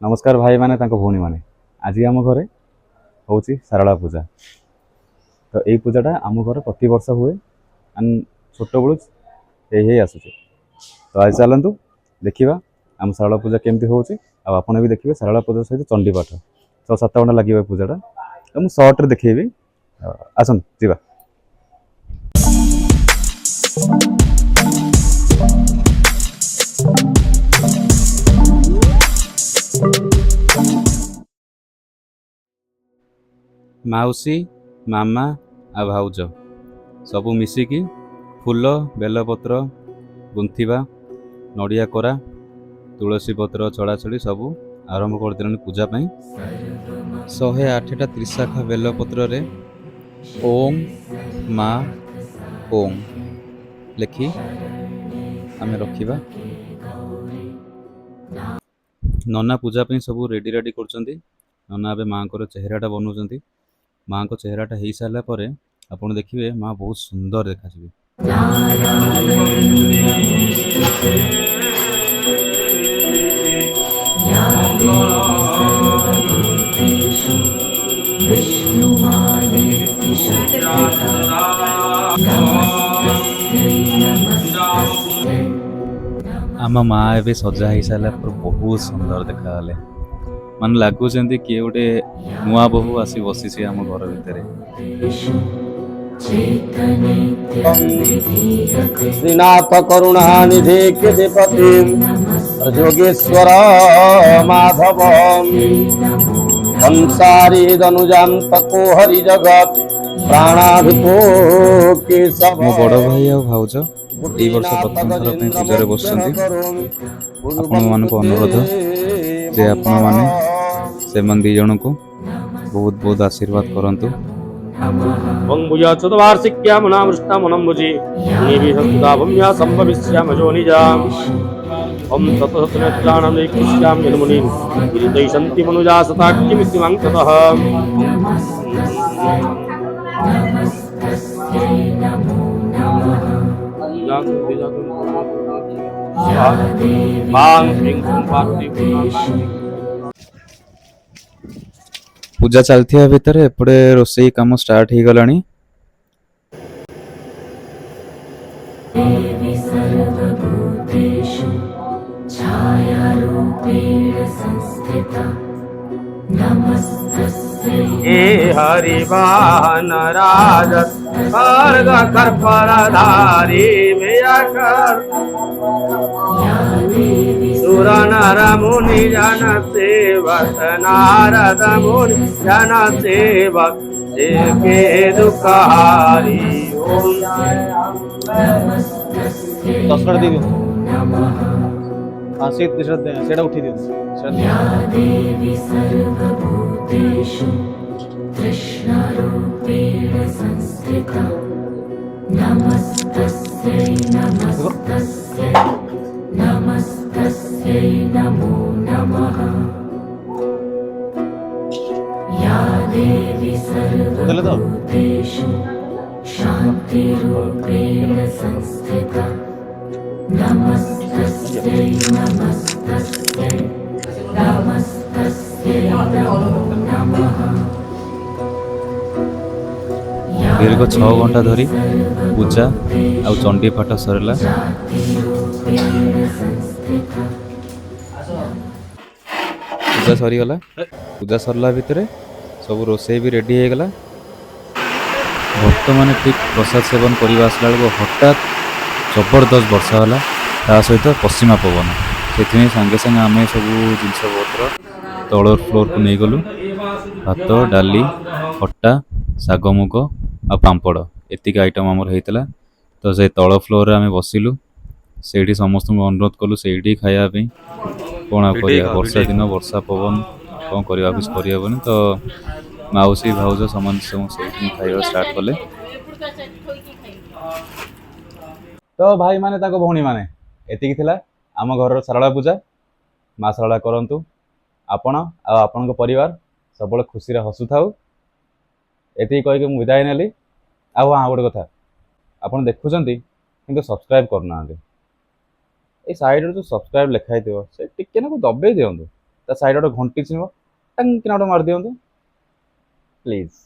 नमस्कार भाई माने भौणी मैंने आज आम घरे हूँ सारला पूजा। तो यही पूजाटा आम घर प्रति वर्ष हुए एंड छोट बड़ू आसुचे। तो आज चलतु देखा आम सारला पूजा केमती होची आपन भी देखिए सारला पूजा सहित चंडी पाठ 6-7 घंटा लगे पूजाटा। तो मुझे सर्ट्रे देखी आसन जीवा। माउसी मामा आ भाउज सबू मिसिकी फूल बेलपत्र गुंथिबा नड़िया कोरा तुलसी पत्र छड़ाछड़ी सबू आरंभ कर पूजा पाई। 108टा त्रिशाखा बेलपत्र रे ओम मा ओम लिखि आम रखा। नना पूजा पाई सबू रेडी रेडी कर नना ए माँ को चेहराटा बनाऊँच। माँ को चेहराटा हो सारा पर आप देखिए माँ बहुत सुंदर देखा। आम माँ ए सजा हो सारा पर बहुत सुंदर देखा मान लगुच किए गोटे नुआ बहु आसी बसी आम घर भितर। श्रीनाथ करुणा निधे कृतिपति जोगेश्वर माधव संसारी दनुजात को हरि जगत प्राणाधिको केशव। मो बड़ भाई आ भाउज ए वर्ष प्रथम थर पूजा बस आपण मान अनुरोध जे आपण माने से दी जन को बहुत बहुत आशीर्वाद करंतु। भुजा चतुर्वार्षिक्यामनामृष्टामनम्बुजि निविधसुधाभम्या सम्भविष्याम जोनिजाम् ओम ततोहतनेत्राणमेकृष्याम यन्मुनिं गिरिदैशन्ति मनुजा सताक्यमिति माङ्कतः। पूजा चलती भितर एपटे रोसई काम स्टार्ट हो गला। हरिवाहन राजत खर्ग कर्परधारी मेयकर सुर नर मुनि जन सेवक नारद मुनि जन सेवक के दुखारी। दस मिनट हाँ से उठी दियो शांति रूपेण संस्थिता नमस्तस्यै नमस्तस्यै नमस्तस्यै नमो नमः। दीर्घ 6 घंटा धरी पूजा आ चंडी पाठ सरला। पूजा सरीगला। पूजा सरला भितर सब रोसे भी रेडी हो गला। भक्त मैंने ठीक प्रसाद सेवन करने आसला बेलू हठात जबरदस्त वर्षा है ता सहित पश्चिमा पवन से सांगे सांगे आम सब जिनपत्र तल फ्लोर को नहीं गलु। भात डाली खट्टा शाग मुग आ पांपड़ एतिक आइटम आमर होता। तो से तल फ्लोर आम बसिलु से समस्त अनुरोध कलु से खायापी कौन कर वर्षा दिन वर्षा पवन कौन करवा कुछ करहबनी। तो माउसी भाउज समस्त से खाଇବା स्टार्ट कले। तो भाई माने भौणी माने एतिकी थिला आम घर सारला पूजा। माँ सारला करंतु आपण आपण परिवार सब खुशी रे हसु थाउ एति कहि मु विदाय नेली। हाँ गोटे कथा आपन देखुचंती किंतु सब्सक्राइब करना ये साइड जो सब्सक्राइब लिखाई से टिके ना दबे दिंतु ତା ସାଇଡ୍ ଗୋଟେ ଘଣ୍ଟି ଥିବ ଟଙ୍ଗ କିନା ଗୋଟେ ମାରି ଦିଅନ୍ତୁ ପ୍ଲିଜ୍।